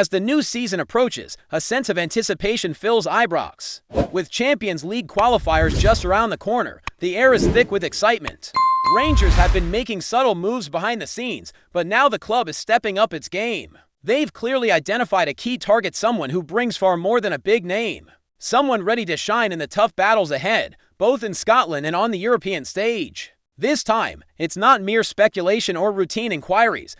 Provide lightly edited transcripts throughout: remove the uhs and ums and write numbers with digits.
As the new season approaches, a sense of anticipation fills Ibrox. With Champions League qualifiers just around the corner, the air is thick with excitement. Rangers have been making subtle moves behind the scenes, but now the club is stepping up its game. They've clearly identified a key target, someone who brings far more than a big name. Someone ready to shine in the tough battles ahead, both in Scotland and on the European stage. This time, it's not mere speculation or routine inquiries.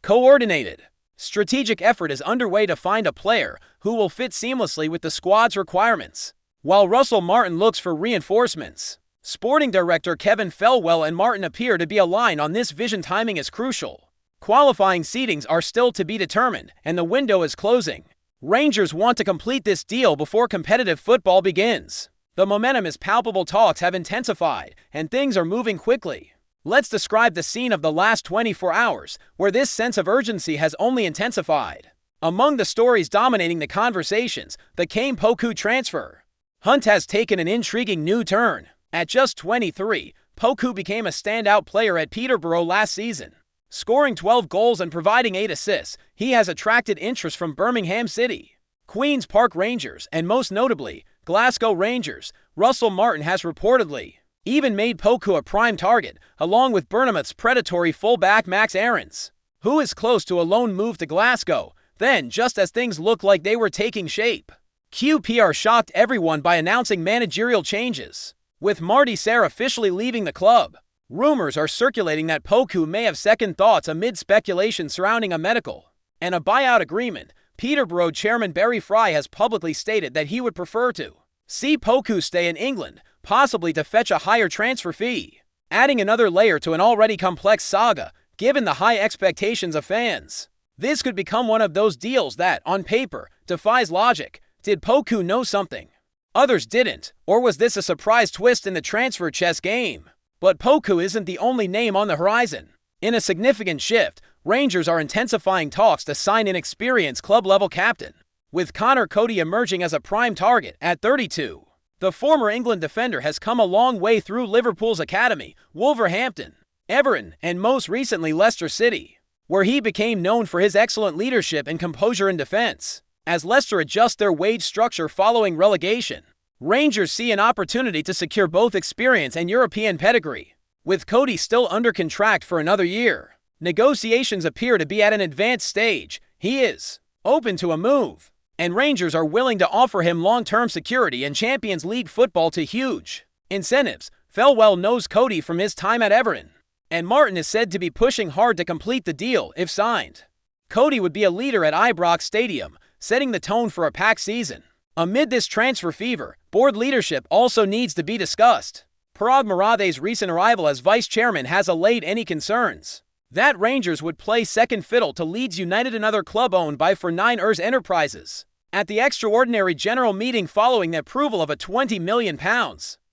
Coordinated, strategic effort is underway to find a player who will fit seamlessly with the squad's requirements. While Russell Martin looks for reinforcements, sporting director Kevin Felwell and Martin appear to be aligned on this vision. Timing is crucial. Qualifying seedings are still to be determined, and the window is closing. Rangers want to complete this deal before competitive football begins. The momentum is palpable, talks have intensified, and things are moving quickly. Let's describe the scene of the last 24 hours, where this sense of urgency has only intensified. Among the stories dominating the conversations, the Kane Poku transfer hunt has taken an intriguing new turn. At just 23, Poku became a standout player at Peterborough last season. Scoring 12 goals and providing 8 assists, he has attracted interest from Birmingham City, Queen's Park Rangers, and most notably, Glasgow Rangers. Russell Martin has reportedly even made Poku a prime target, along with Bournemouth's predatory fullback Max Aarons, who is close to a loan move to Glasgow. Then, just as things looked like they were taking shape, QPR shocked everyone by announcing managerial changes. With Marty Sarr officially leaving the club, rumors are circulating that Poku may have second thoughts amid speculation surrounding a medical and a buyout agreement. Peterborough chairman Barry Fry has publicly stated that he would prefer to see Poku stay in England, possibly to fetch a higher transfer fee, adding another layer to an already complex saga. Given the high expectations of fans, this could become one of those deals that, on paper, defies logic. Did Poku know something others didn't, or was this a surprise twist in the transfer chess game? But Poku isn't the only name on the horizon. In a significant shift, Rangers are intensifying talks to sign an experienced club-level captain, with Connor Cody emerging as a prime target at 32. The former England defender has come a long way through Liverpool's academy, Wolverhampton, Everton, and most recently Leicester City, where he became known for his excellent leadership and composure in defense. As Leicester adjust their wage structure following relegation, Rangers see an opportunity to secure both experience and European pedigree. With Cody still under contract for another year, negotiations appear to be at an advanced stage. He is open to a move, and Rangers are willing to offer him long-term security and Champions League football to huge incentives. Felwell knows Cody from his time at Everton, and Martin is said to be pushing hard to complete the deal if signed. Cody would be a leader at Ibrox Stadium, setting the tone for a packed season. Amid this transfer fever, board leadership also needs to be discussed. Parag Marathe's recent arrival as vice chairman has allayed any concerns that Rangers would play second fiddle to Leeds United, another club owned by Fernine Ers Enterprises. At the extraordinary general meeting following the approval of a £20 million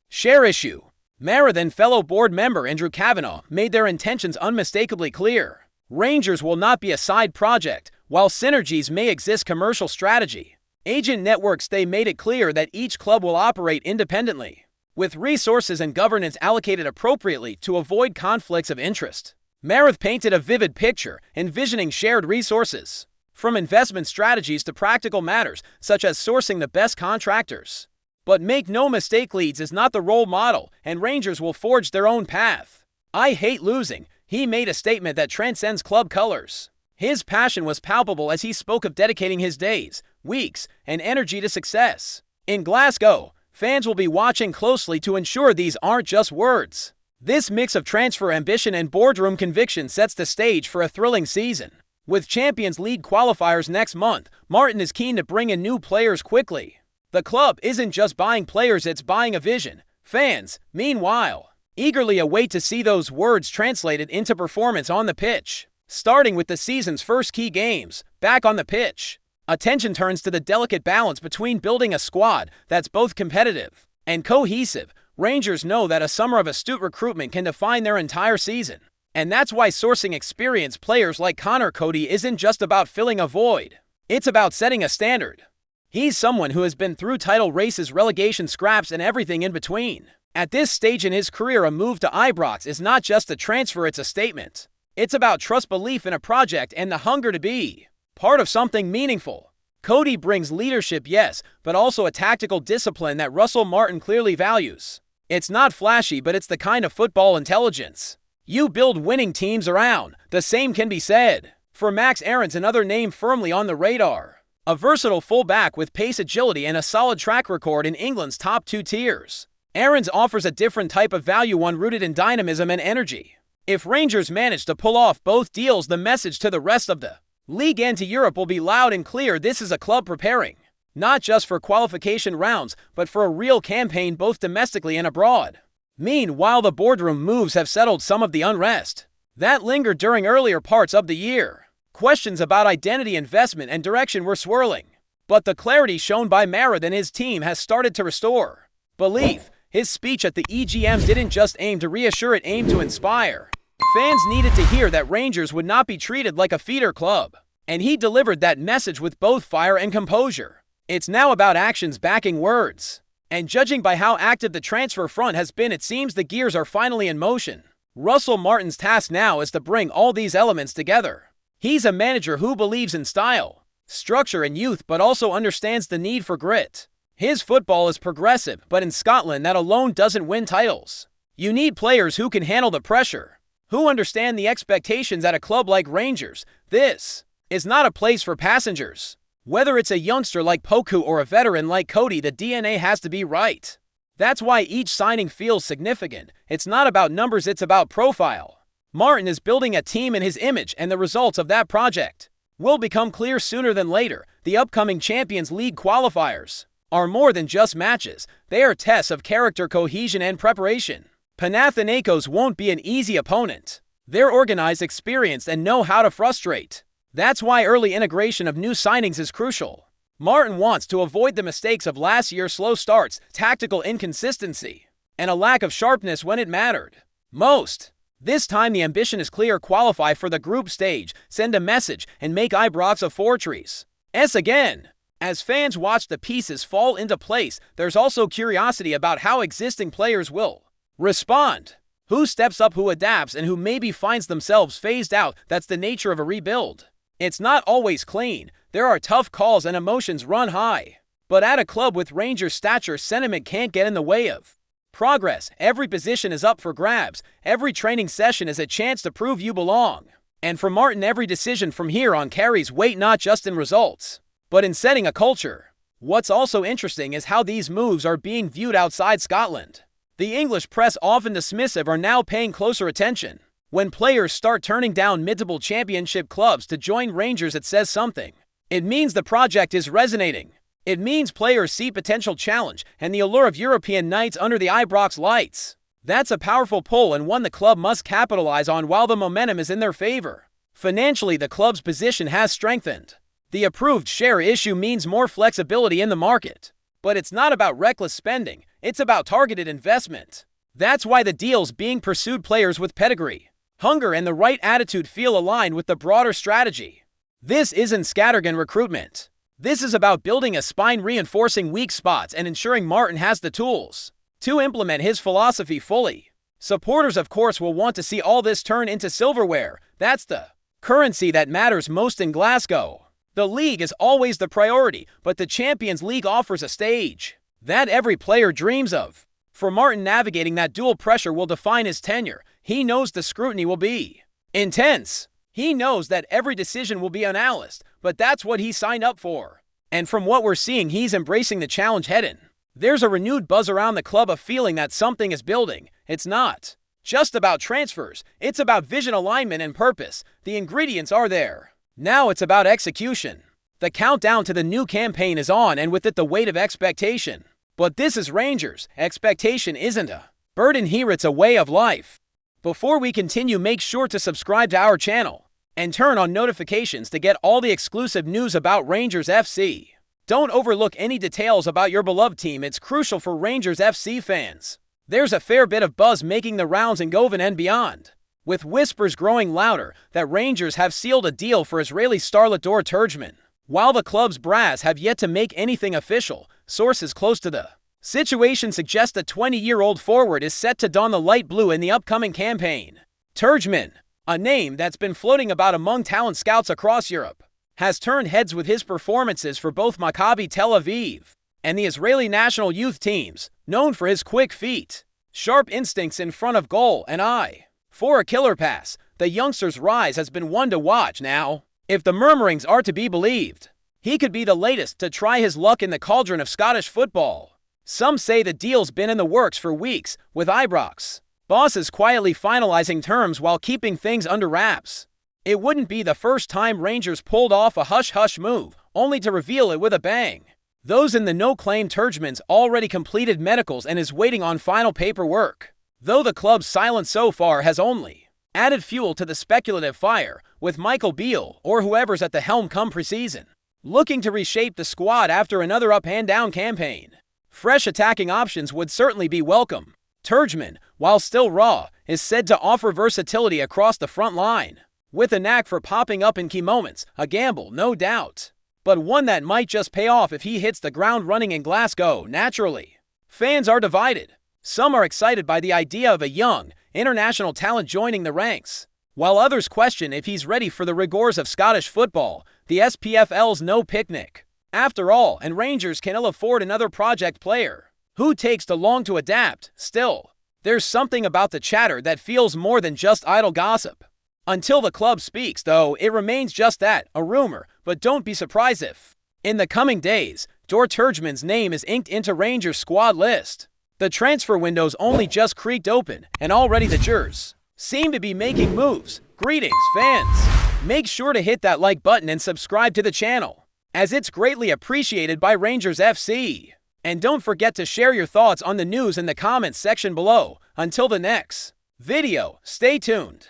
share issue, Mara then fellow board member Andrew Kavanagh made their intentions unmistakably clear. Rangers will not be a side project. While synergies may exist, commercial strategy, agent networks, they made it clear that each club will operate independently, with resources and governance allocated appropriately to avoid conflicts of interest. Marath painted a vivid picture, envisioning shared resources, from investment strategies to practical matters, such as sourcing the best contractors. But make no mistake, Leeds is not the role model, and Rangers will forge their own path. "I hate losing," he made a statement that transcends club colors. His passion was palpable as he spoke of dedicating his days, weeks, and energy to success. In Glasgow, fans will be watching closely to ensure these aren't just words. This mix of transfer ambition and boardroom conviction sets the stage for a thrilling season. With Champions League qualifiers next month, Martin is keen to bring in new players quickly. The club isn't just buying players, it's buying a vision. Fans, meanwhile, eagerly await to see those words translated into performance on the pitch. Starting with the season's first key games, back on the pitch, attention turns to the delicate balance between building a squad that's both competitive and cohesive. Rangers know that a summer of astute recruitment can define their entire season, and that's why sourcing experienced players like Connor Cody isn't just about filling a void. It's about setting a standard. He's someone who has been through title races, relegation scraps, and everything in between. At this stage in his career, a move to Ibrox is not just a transfer, it's a statement. It's about trust, belief in a project, and the hunger to be part of something meaningful. Cody brings leadership, yes, but also a tactical discipline that Russell Martin clearly values. It's not flashy, but it's the kind of football intelligence you build winning teams around. The same can be said for Max Aarons, another name firmly on the radar. A versatile fullback with pace, agility, and a solid track record in England's top 2 tiers. Aarons offers a different type of value, one rooted in dynamism and energy. If Rangers manage to pull off both deals, the message to the rest of the league and to Europe will be loud and clear. This is a club preparing not just for qualification rounds, but for a real campaign both domestically and abroad. Meanwhile, the boardroom moves have settled some of the unrest that lingered during earlier parts of the year. Questions about identity, investment, and direction were swirling, but the clarity shown by Marad and his team has started to restore belief. His speech at the EGM didn't just aim to reassure, it aimed to inspire. Fans needed to hear that Rangers would not be treated like a feeder club, and he delivered that message with both fire and composure. It's now about actions backing words, and judging by how active the transfer front has been, it seems the gears are finally in motion. Russell Martin's task now is to bring all these elements together. He's a manager who believes in style, structure, and youth, but also understands the need for grit. His football is progressive, but in Scotland that alone doesn't win titles. You need players who can handle the pressure, who understand the expectations at a club like Rangers. This is not a place for passengers. Whether it's a youngster like Poku or a veteran like Cody, the DNA has to be right. That's why each signing feels significant. It's not about numbers, it's about profile. Martin is building a team in his image, and the results of that project will become clear sooner than later. The upcoming Champions League qualifiers are more than just matches. They are tests of character, cohesion, and preparation. Panathinaikos won't be an easy opponent. They're organized, experienced, and know how to frustrate. That's why early integration of new signings is crucial. Martin wants to avoid the mistakes of last year's slow starts, tactical inconsistency, and a lack of sharpness when it mattered most. This time the ambition is clear: qualify for the group stage, send a message, and make Ibrox a fortress. Again. As fans watch the pieces fall into place, there's also curiosity about how existing players will respond. Who steps up, who adapts, and who maybe finds themselves phased out. That's the nature of a rebuild. It's not always clean. There are tough calls and emotions run high. But at a club with Rangers' stature, sentiment can't get in the way of progress. Every position is up for grabs. Every training session is a chance to prove you belong. And for Martin, every decision from here on carries weight, not just in results, but in setting a culture. What's also interesting is how these moves are being viewed outside Scotland. The English press, often dismissive, are now paying closer attention. When players start turning down mid-table championship clubs to join Rangers, it says something. It means the project is resonating. It means players see potential challenge and the allure of European nights under the Ibrox lights. That's a powerful pull, and one the club must capitalize on while the momentum is in their favor. Financially, the club's position has strengthened. The approved share issue means more flexibility in the market. But it's not about reckless spending, it's about targeted investment. That's why the deals being pursued, players with pedigree, hunger, and the right attitude, feel aligned with the broader strategy. This isn't scattergun recruitment. This is about building a spine, reinforcing weak spots, and ensuring Martin has the tools to implement his philosophy fully. Supporters, of course, will want to see all this turn into silverware. That's the currency that matters most in Glasgow. The league is always the priority, but the Champions League offers a stage that every player dreams of. For Martin, navigating that dual pressure will define his tenure. He knows the scrutiny will be intense. He knows that every decision will be analyzed, but that's what he signed up for. And from what we're seeing, he's embracing the challenge head-on. There's a renewed buzz around the club, a feeling that something is building. It's not just about transfers, it's about vision, alignment, and purpose. The ingredients are there. Now it's about execution. The countdown to the new campaign is on, and with it the weight of expectation. But this is Rangers. Expectation isn't a burden here, it's a way of life. Before we continue, make sure to subscribe to our channel and turn on notifications to get all the exclusive news about Rangers FC. Don't overlook any details about your beloved team. It's crucial for Rangers FC fans. There's a fair bit of buzz making the rounds in Govan and beyond, with whispers growing louder that Rangers have sealed a deal for Israeli starlet DOR TURGEMAN. While the club's brass have yet to make anything official, sources close to the situation suggest the 20-year-old forward is set to don the light blue in the upcoming campaign. TURGEMAN, a name that's been floating about among talent scouts across Europe, has turned heads with his performances for both Maccabi Tel Aviv and the Israeli national youth teams, known for his quick feet, sharp instincts in front of goal, and eye for a killer pass. The youngster's rise has been one to watch now. If the murmurings are to be believed, he could be the latest to try his luck in the cauldron of Scottish football. Some say the deal's been in the works for weeks, with Ibrox bosses quietly finalizing terms while keeping things under wraps. It wouldn't be the first time Rangers pulled off a hush-hush move, only to reveal it with a bang. Those in the know claim Turgeman's already completed medicals and is waiting on final paperwork, though the club's silence so far has only added fuel to the speculative fire, with Michael Beale, or whoever's at the helm come preseason, looking to reshape the squad after another up-and-down campaign. Fresh attacking options would certainly be welcome. Turgeman, while still raw, is said to offer versatility across the front line, with a knack for popping up in key moments. A gamble, no doubt, but one that might just pay off if he hits the ground running in Glasgow. Naturally, fans are divided. Some are excited by the idea of a young, international talent joining the ranks, while others question if he's ready for the rigors of Scottish football. The SPFL's no picnic, after all, and Rangers can ill afford another project player who takes too long to adapt. Still, there's something about the chatter that feels more than just idle gossip. Until the club speaks, though, it remains just that, a rumor, but don't be surprised if, in the coming days, DOR Turgeman's name is inked into Rangers' squad list. The transfer window's only just creaked open, and already the Jers seem to be making moves. Greetings, fans! Make sure to hit that like button and subscribe to the channel, as it's greatly appreciated by Rangers FC. And don't forget to share your thoughts on the news in the comments section below. Until the next video, stay tuned.